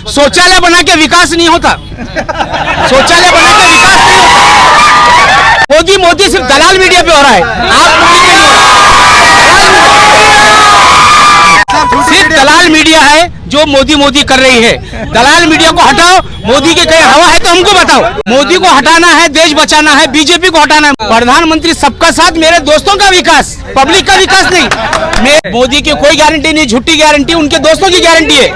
शौचालय बना के विकास नहीं होता, शौचालय बना के विकास नहीं होता। मोदी सिर्फ दलाल मीडिया पे हो रहा है, सिर्फ दलाल मीडिया है जो मोदी कर रही है। दलाल मीडिया को हटाओ, मोदी के कहीं हवा है तो हमको बताओ। मोदी को हटाना है, देश बचाना है, बीजेपी को हटाना है। प्रधानमंत्री सबका साथ, मेरे दोस्तों का विकास, पब्लिक का विकास नहीं। मोदी की कोई गारंटी नहीं, झूठी गारंटी, उनके दोस्तों की गारंटी है।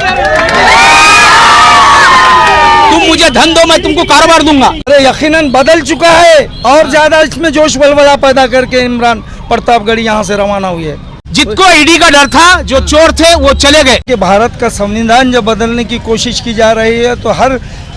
तुम मुझे धन दो, मैं तुमको कारोबार दूंगा। अरे यकीनन बदल चुका है और ज्यादा इसमें जोश बलबला पैदा करके इमरान प्रतापगढ़ी यहाँ से रवाना हुई है। जिनको ईडी का डर था, जो चोर थे वो चले गए। कि भारत का संविधान जब बदलने की कोशिश की जा रही है तो हर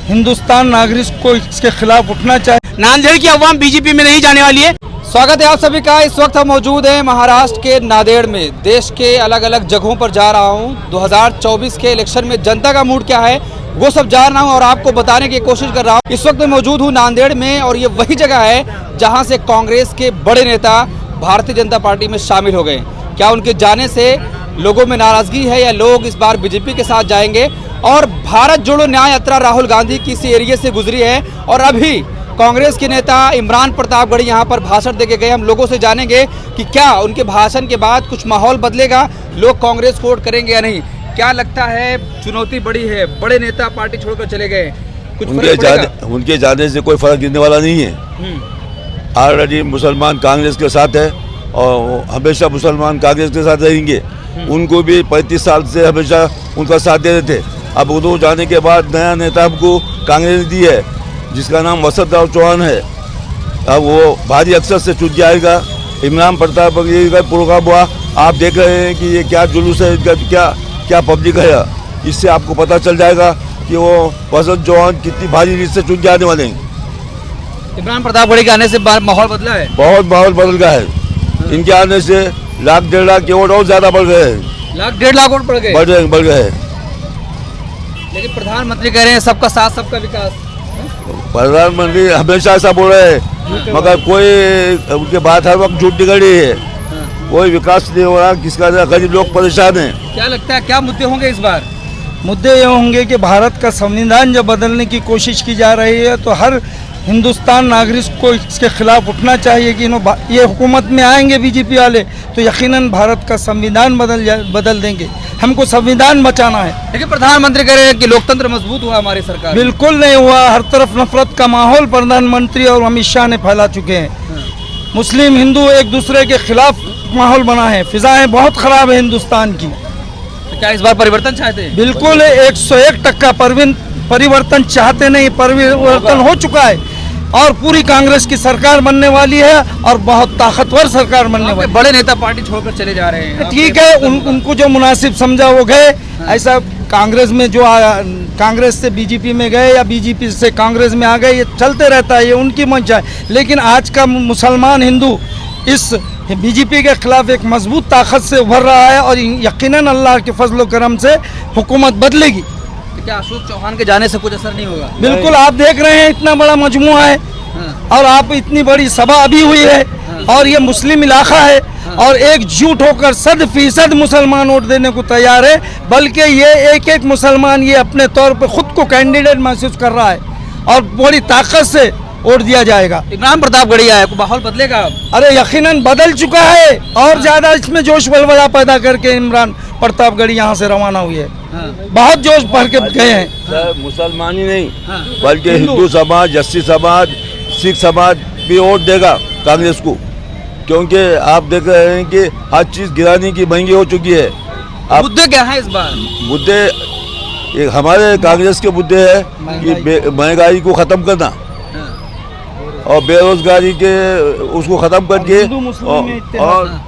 हिंदुस्तान नागरिक को इसके खिलाफ उठना चाहिए। नांदेड़ की अवाम बीजेपी में नहीं जाने वाली है। स्वागत है आप सभी का। इस वक्त हम मौजूद हैं महाराष्ट्र के नांदेड़ में। देश के अलग अलग जगहों पर जा रहा हूं। 2024 के इलेक्शन में जनता का मूड क्या है वो सब जान रहा हूं और आपको बताने की कोशिश कर रहा हूं। इस वक्त मैं मौजूद हूं नांदेड़ में और ये वही जगह है जहां से कांग्रेस के बड़े नेता भारतीय जनता पार्टी में शामिल हो गए। क्या उनके जाने से लोगों में नाराजगी है या लोग इस बार बीजेपी के साथ जाएंगे? और भारत जोड़ो न्याय यात्रा राहुल गांधी की इसी एरिया से गुजरी है और अभी कांग्रेस के नेता इमरान प्रतापगढ़ी यहाँ पर भाषण देके गए। हम लोगों से जानेंगे कि क्या उनके भाषण के बाद कुछ माहौल बदलेगा, लोग कांग्रेस को वोट करेंगे या नहीं। क्या लगता है चुनौती बड़ी है, बड़े नेता पार्टी छोड़कर चले गए, कुछ उनके जाने से कोई फर्क गिरने वाला नहीं है। ऑलरेडी मुसलमान कांग्रेस के साथ है और हमेशा मुसलमान कांग्रेस के साथ रहेंगे। उनको भी 35 साल से हमेशा उनका साथ दे रहे थे। अब उधर जाने के बाद नया नेता हमको कांग्रेस ने दी है जिसका नाम वसंतराव चौहान है। अब वो भारी अक्सर से चुन जाएगा। इमरान प्रतापगढ़ी का प्रोग्राम हुआ, आप देख रहे हैं कि ये क्या जुलूस है, क्या पब्लिक है। इससे आपको पता चल जाएगा कि वो वसंत चौहान कितनी भारी रीत से चुन के आने वाले हैं। इमरान प्रतापगढ़ी के आने से माहौल बदला है, बहुत माहौल बदल गया है। इनके आने से 1,00,000-1,50,000 के वोट और ज्यादा बढ़ गए हैं। 1,00,000-1,50,000 वोट बढ़ गए हैं। लेकिन प्रधानमंत्री कह रहे हैं सबका साथ सबका विकास। प्रधानमंत्री हमेशा ऐसा बोल रहे हैं मगर कोई उनके बात हर वक्त झूठ निकल रही है। कोई विकास नहीं हो रहा, किसका गरीब लोग परेशान हैं। क्या लगता है क्या मुद्दे होंगे इस बार? मुद्दे ये होंगे कि भारत का संविधान जब बदलने की कोशिश की जा रही है तो हर हिंदुस्तान नागरिक को इसके खिलाफ उठना चाहिए कि ये हुकूमत में आएंगे बीजेपी वाले तो यकीनन भारत का संविधान बदल देंगे। हमको संविधान बचाना है। लेकिन प्रधानमंत्री कह रहे हैं कि लोकतंत्र मजबूत हुआ हमारी सरकार। बिल्कुल नहीं हुआ। हर तरफ नफरत का माहौल प्रधानमंत्री और अमित शाह ने फैला चुके हैं। मुस्लिम हिंदू एक दूसरे के खिलाफ माहौल बना है। फिजाएं बहुत खराब है हिंदुस्तान की। तो क्या इस बार परिवर्तन चाहते हैं? बिल्कुल 101% परिवर्तन चाहते नहीं, परिवर्तन हो चुका है और पूरी कांग्रेस की सरकार बनने वाली है और बहुत ताकतवर सरकार बनने वाली। बड़े नेता पार्टी छोड़कर चले जा रहे हैं। ठीक है, उनको जो मुनासिब समझा वो गए। ऐसा कांग्रेस में जो कांग्रेस से बीजेपी में गए या बीजेपी से कांग्रेस में आ गए, ये चलते रहता है, ये उनकी मंशा है। लेकिन आज का मुसलमान हिंदू इस बीजेपी के खिलाफ एक मजबूत ताकत से उभर रहा है और यकीनन अल्लाह के फजल करम से हुकूमत बदलेगी। तो क्या अशोक चौहान के जाने से कुछ असर नहीं होगा? बिल्कुल, आप देख रहे हैं इतना बड़ा मजमुआ है और आप इतनी बड़ी सभा अभी हुई है और ये मुस्लिम इलाका है और एकजुट होकर 100% मुसलमान वोट देने को तैयार है। बल्कि ये एक मुसलमान ये अपने तौर पर खुद को कैंडिडेट महसूस कर रहा है और बड़ी ताकत से वोट दिया जाएगा। इमरान प्रतापगढ़ी आया, बाहर बदलेगा? अरे यकीनन बदल चुका है और ज्यादा इसमें जोश बलबला पैदा करके इमरान प्रतापगढ़ी यहाँ से रवाना हुई है। बहुत जोश भर के गए हैं। सर मुसलमान ही नहीं बल्कि हिंदू समाज, एससी समाज, सिख समाज भी वोट देगा कांग्रेस को, क्योंकि आप देख रहे हैं कि हर चीज गिराने की महंगी हो चुकी है। मुद्दे क्या है इस बार? मुद्दे एक हमारे कांग्रेस के मुद्दे है कि महंगाई को खत्म करना और बेरोजगारी के उसको खत्म करके और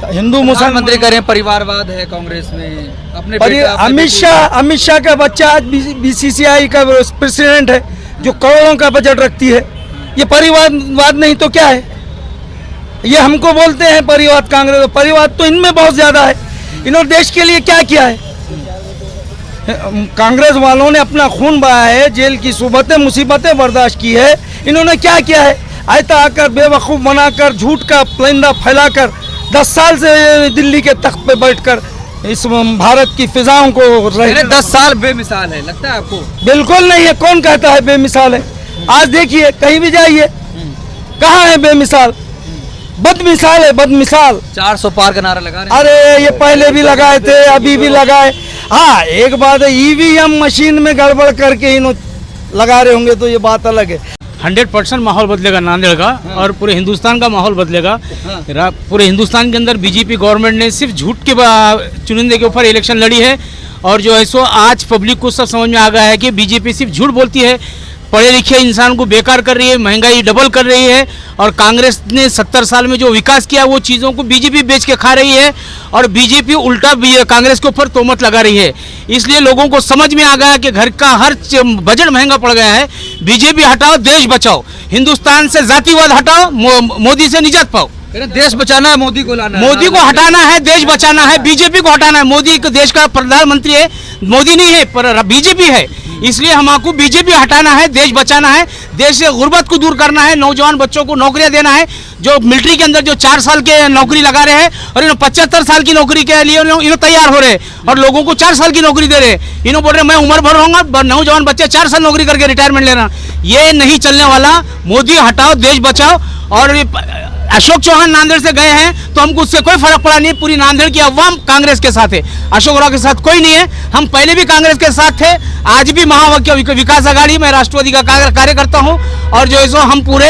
हिंदू मुसलमान मंत्री करें परिवारवाद है कांग्रेस में। अपने अमित शाह का बच्चा आज बीसीसीआई का प्रेसिडेंट है जो करोड़ों का बजट रखती है। ये परिवारवाद नहीं तो क्या है? ये हमको बोलते हैं परिवार कांग्रेस, परिवार तो इनमें बहुत ज्यादा है। इन्होंने देश के लिए क्या किया है? कांग्रेस वालों ने अपना खून बहाया है, जेल की मुसीबतें बर्दाश्त की है। इन्होंने क्या किया है? आयता आकर बेवकूफ़ बनाकर झूठ का परिंदा फैलाकर 10 साल से दिल्ली के तख्त पे बैठकर इस भारत की फिजाओं को पहले 10 साल बेमिसाल है, लगता है आपको? बिल्कुल नहीं है। कौन कहता है बेमिसाल है? आज देखिए कहीं भी जाइए, कहाँ है बेमिसाल? बदमिसाल है, बदमिसाल। 400 पार का नारा लगा रहे हैं। अरे ये पहले भी लगाए थे, अभी भी लगाए। हाँ, एक बात है, ईवीएम मशीन में गड़बड़ करके इन्होंने लगा रहे होंगे तो ये बात अलग है। 100% माहौल बदलेगा नांदेड़ का और पूरे हिंदुस्तान का माहौल बदलेगा। पूरे हिंदुस्तान के अंदर बीजेपी गवर्नमेंट ने सिर्फ झूठ के चुनिंदे के ऊपर इलेक्शन लड़ी है और जो है सो आज पब्लिक को सब समझ में आ गया है कि बीजेपी सिर्फ झूठ बोलती है, पढ़े लिखे इंसान को बेकार कर रही है, महंगाई डबल कर रही है और कांग्रेस ने 70 साल में जो विकास किया वो चीज़ों को बीजेपी बेच के खा रही है और बीजेपी उल्टा कांग्रेस के ऊपर तोहमत लगा रही है। इसलिए लोगों को समझ में आ गया कि घर का हर बजट महंगा पड़ गया है। बीजेपी हटाओ, देश बचाओ, हिंदुस्तान से जातिवाद हटाओ, मोदी से निजात पाओ। देश बचाना है, मोदी को लाना है, मोदी को हटाना है, देश बचाना है, बीजेपी को हटाना है। मोदी देश का प्रधानमंत्री है, मोदी नहीं है पर बीजेपी है। इसलिए हमको बीजेपी हटाना है, देश बचाना है, देश से गुर्बत को दूर करना है, नौजवान बच्चों को नौकरियां देना है। जो मिलिट्री के अंदर जो 4 साल के नौकरी लगा रहे हैं और इन्होंने 75 साल की नौकरी के लिए इन्होंने तैयार हो रहे हैं और लोगों को 4 साल की नौकरी दे रहे हैं। इन्होंने बोल रहे मैं उम्र भर रहूंगा, नौजवान बच्चे 4 साल नौकरी करके रिटायरमेंट लेना, ये नहीं चलने वाला। मोदी हटाओ, देश बचाओ। और अशोक चौहान नांदेड़ से गए हैं तो हमको उससे कोई फर्क पड़ा नहीं। पूरी नांदेड़ की अवाम कांग्रेस के साथ है, अशोक राव के साथ कोई नहीं है। हम पहले भी कांग्रेस के साथ थे, आज भी महावाक्य विकास आघाड़ी में राष्ट्रवादी का कार्यकर्ता हूं और जो है सो हम पूरे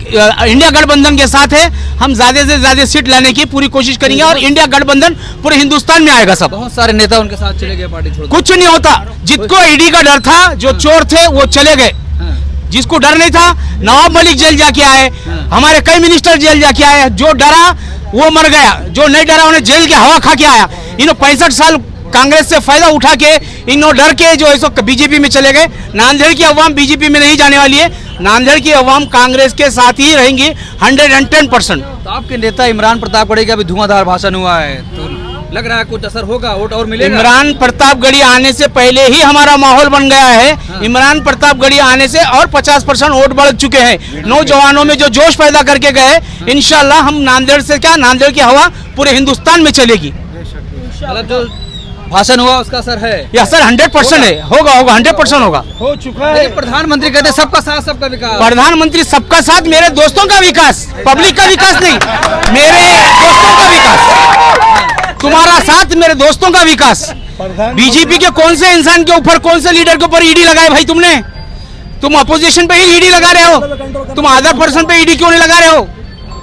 इंडिया गठबंधन के साथ है। हम ज्यादा से ज्यादा सीट लाने की पूरी कोशिश करेंगे और इंडिया गठबंधन पूरे हिंदुस्तान में आएगा। सब बहुत सारे नेता उनके साथ चले गए, पार्टी छोड़, कुछ नहीं होता। जिसको ईडी का डर था, जो चोर थे वो चले गए, जिसको डर नहीं था, नवाब मलिक जेल जाके आए, हमारे कई मिनिस्टर जेल जाके आए। जो डरा वो मर गया, जो नहीं डरा उन्हें जेल की हवा खा के आया। इन्होंने 65 साल कांग्रेस से फायदा उठा के इन्होंने डर के जो है सो बीजेपी में चले गए। नांदेड़ की अवाम बीजेपी में नहीं जाने वाली है, नांदेड़ की अवाम कांग्रेस के साथ ही रहेंगी 110%। तो आपके नेता इमरान प्रतापगढ़ी का अभी धुआंधार भाषण हुआ है, तो लग रहा है कुछ असर होगा, वोट और मिलेगा? इमरान प्रतापगढ़ी आने से पहले ही हमारा माहौल बन गया है। इमरान प्रतापगढ़ी आने से और 50% वोट बढ़ चुके हैं। नौजवानों में जो जोश पैदा करके गए, इंशाल्लाह हम नांदेड़ से क्या, नांदेड़ की हवा पूरे हिंदुस्तान में चलेगी। मतलब जो भाषण हुआ उसका असर है? ये असर 100% है, होगा 100% होगा। हो चुका है। प्रधानमंत्री कहते हैं सबका साथ सबका विकास। प्रधानमंत्री सबका साथ, मेरे दोस्तों का विकास, पब्लिक का विकास नहीं, मेरे दोस्तों का विकास। तुम्हारा साथ, मेरे दोस्तों का विकास। बीजेपी के कौन से इंसान के ऊपर, कौन से लीडर के ऊपर ईडी लगाए भाई तुमने? तुम अपोजिशन पे ही ईडी लगा रहे हो, तुम अदर पर्सन पे ईडी क्यों नहीं लगा रहे हो?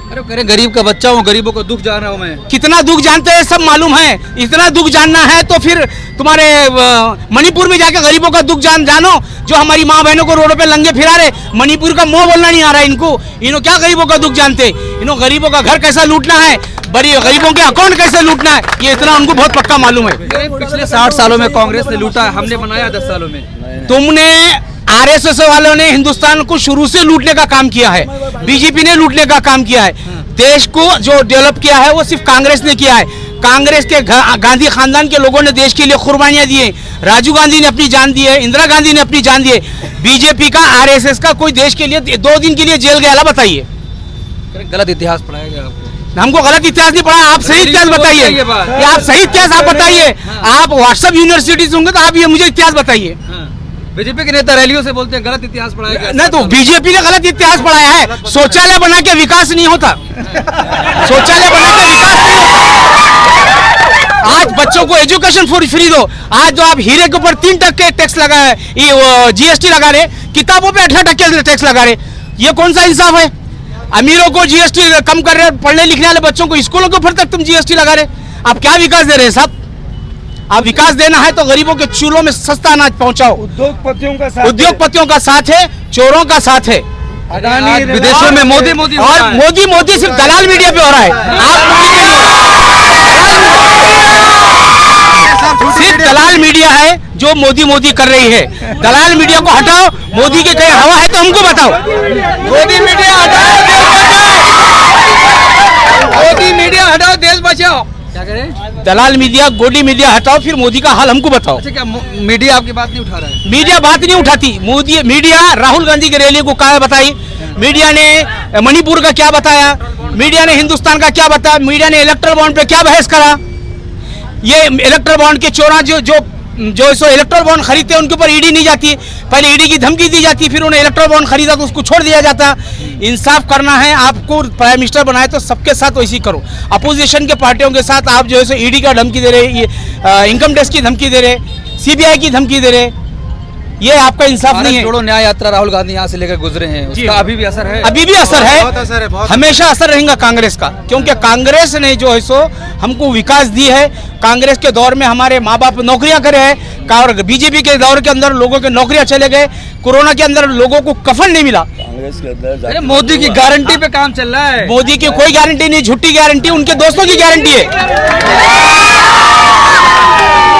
अरे कह रहे गरीब का बच्चा हूँ, गरीबों को दुख जान रहा हूँ मैं। कितना दुख जानते हैं सब मालूम है। इतना दुख जानना है तो फिर तुम्हारे मणिपुर में जाके गरीबों का दुख जानो, जो हमारी माँ बहनों को रोड पे लंगे फिरा रहे। मणिपुर का मुंह बोलना नहीं आ रहा है इनको। इन्हों क्या गरीबों का दुख जानते? इन्हों गरीबों का घर कैसा लूटना है, गरीबों के अकाउंट कैसे लूटना है, ये इतना उनको बहुत पक्का मालूम है। पिछले 60 सालों में कांग्रेस ने लूटा है, हमने बनाया 10 सालों में। तुमने आरएसएस वालों ने हिंदुस्तान को शुरू से लूटने का काम किया है, बीजेपी ने लूटने का काम किया है। देश को जो डेवलप किया है वो सिर्फ कांग्रेस ने किया है। कांग्रेस के गांधी खानदान के लोगों ने देश के लिए कुर्बानियां दी है। राजीव गांधी ने अपनी जान दी है, इंदिरा गांधी ने अपनी जान दी है। बीजेपी का, आरएसएस का कोई देश के लिए 2 दिन के लिए जेल गया? बताइए। गलत इतिहास पढ़ाया गया आपको? हमको गलत इतिहास नहीं पढ़ा, आप सही इतिहास बताइए। ये आप सही इतिहास आप बताइए। आप व्हाट्सएप यूनिवर्सिटी से होंगे तो आप ये मुझे इतिहास बताइए। बीजेपी के नेता रैलियों से बोलते हैं गलत इतिहास पढ़ाया गया। नहीं तो बीजेपी ने गलत इतिहास पढ़ाया है। शौचालय बना के विकास नहीं होता, शौचालय बना के विकास नहीं होता। आज बच्चों को एजुकेशन फ्री दो। आज जो आप हीरे के ऊपर 3% टैक्स लगाए, ये जीएसटी लगा रहे, किताबों पे 18% टैक्स लगा रहे, ये कौन सा इंसाफ है? अमीरों को जीएसटी कम कर रहे, पढ़ने लिखने वाले बच्चों को स्कूलों के ऊपर तक तुम जीएसटी लगा रहे। आप क्या विकास दे रहे हैं साहब? आप विकास देना है तो गरीबों के चूल्हों में सस्ता अनाज पहुंचाओ। उद्योगपतियों का साथ है, चोरों का साथ है। विदेशों में मोदी और मोदी सिर्फ दलाल मीडिया पे हो रहा है। आप सिर्फ दलाल मीडिया है जो मोदी कर रही है। दलाल मीडिया को हटाओ, मोदी के कहीं हवा है तो हमको बताओ। मोदी मीडिया हटाओ, देश बचाओ। क्या करें? दलाल मीडिया, गोदी मीडिया हटाओ, फिर मोदी का हाल हमको बताओ। अच्छा, क्या मीडिया आपकी बात नहीं उठा रहा है? मीडिया बात नहीं उठाती। मीडिया राहुल गांधी की रैली को क्या बताई, मीडिया ने मणिपुर का क्या बताया, मीडिया ने हिंदुस्तान का क्या बताया, मीडिया ने इलेक्ट्रल बॉन्ड पे क्या बहस करा। ये इलेक्ट्रल बॉन्ड के चोरा जो सो इलेक्ट्रल बॉन्ड खरीदते हैं उनके ऊपर ईडी नहीं जाती, पहले ईडी की धमकी दी जाती, फिर उन्हें इलेक्ट्रल बॉन्ड खरीदा तो उसको छोड़ दिया जाता। इंसाफ करना है, आपको प्राइम मिनिस्टर बनाए तो सबके साथ वैसे ही करो। अपोजिशन के पार्टियों के साथ आप जो है सो ईडी का धमकी दे रहे, इनकम टैक्स की धमकी दे रहे, सीबीआई की धमकी दे रहे, ये आपका इंसाफ नहीं है। जोड़ो न्याय यात्रा राहुल गांधी यहाँ से लेकर गुजरे हैं, उसका अभी भी असर है? अभी भी असर है, हमेशा असर रहेगा कांग्रेस का, क्योंकि कांग्रेस ने जो है सो हमको विकास दी है। कांग्रेस के दौर में हमारे माँ बाप नौकरियां करे हैं, और बीजेपी के दौर के अंदर लोगों के नौकरियां चले गए, कोरोना के अंदर लोगों को कफन नहीं मिला। कांग्रेस के अंदर अरे मोदी की गारंटी पे काम चल रहा है। मोदी की कोई गारंटी नहीं, झूठी गारंटी, उनके दोस्तों की गारंटी है।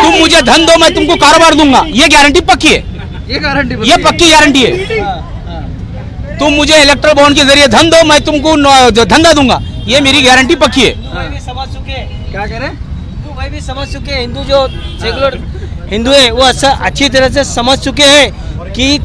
तुम मुझे धन दो, मैं तुमको कारोबार दूंगा, ये गारंटी पक्की है, ये गारंटी, ये पक्की गारंटी है। तुम मुझे इलेक्ट्रल बॉन्ड के जरिए धन दो, मैं तुमको धंधा दूंगा, ये मेरी गारंटी पक्की है। समझ चुके हैं, क्या कह रहे? हिंदू भाई भी समझ चुके हैं, हिंदू जो सेकुलर हिंदू है वो अच्छी तरह से समझ चुके हैं कि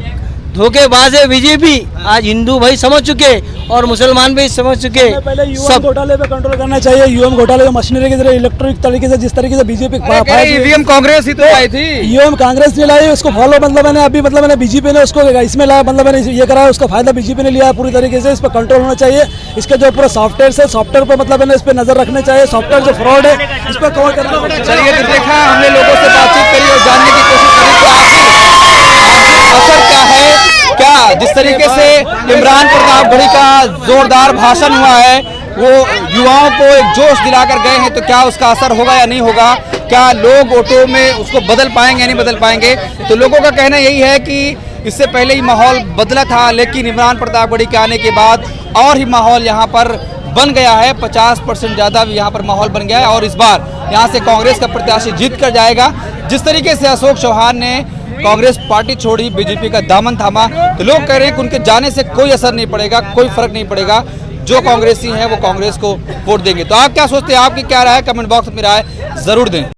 धोखेबाज है बीजेपी। आज हिंदू भाई समझ चुके और मुसलमान भी समझ चुके। पहले यूएम घोटाले पे कंट्रोल करना चाहिए। यूएम घोटाले में मशीनरी की तरह इलेक्ट्रिक तरीके से जिस तरीके से बीजेपी ईवीएम कांग्रेस ही तो आई थी। यूएम कांग्रेस ने लाई, उसको फॉलो मतलब मैंने अभी मतलब मैंने बीजेपी ने उसको इसमें लाया, मतलब मैंने ये कराया, उसका फायदा बीजेपी ने लिया पूरी तरीके से। इस पर कंट्रोल होना चाहिए। इसके जो पूरा सॉफ्टवेयर है, सॉफ्टवेयर पर मतलब मैंने इस पर नजर रखना चाहिए। सॉफ्टवेयर जो फ्रॉड है इस पर कवर करना पड़ेगा। चलिए, तो देखा हमने लोगों से बातचीत करी और जानने की कोशिश करी कि आखिर असर क्या है। क्या जिस तरीके से इमरान प्रतापगढ़ी का जोरदार भाषण हुआ है, वो युवाओं को एक जोश दिलाकर गए हैं, तो क्या उसका असर होगा या नहीं होगा? क्या लोग वोटों में उसको बदल पाएंगे या नहीं बदल पाएंगे? तो लोगों का कहना यही है कि इससे पहले ही माहौल बदला था, लेकिन इमरान प्रतापगढ़ी के आने के बाद और ही माहौल यहाँ पर बन गया है। 50% ज़्यादा भी यहाँ पर माहौल बन गया है और इस बार यहाँ से कांग्रेस का प्रत्याशी जीत कर जाएगा। जिस तरीके से अशोक चौहान ने कांग्रेस पार्टी छोड़ी, बीजेपी का दामन थामा, तो लोग कह रहे हैं कि उनके जाने से कोई असर नहीं पड़ेगा, कोई फर्क नहीं पड़ेगा। जो कांग्रेसी हैं वो कांग्रेस को वोट देंगे। तो आप क्या सोचते हैं? आपकी क्या राय है? कमेंट बॉक्स में राय जरूर दें।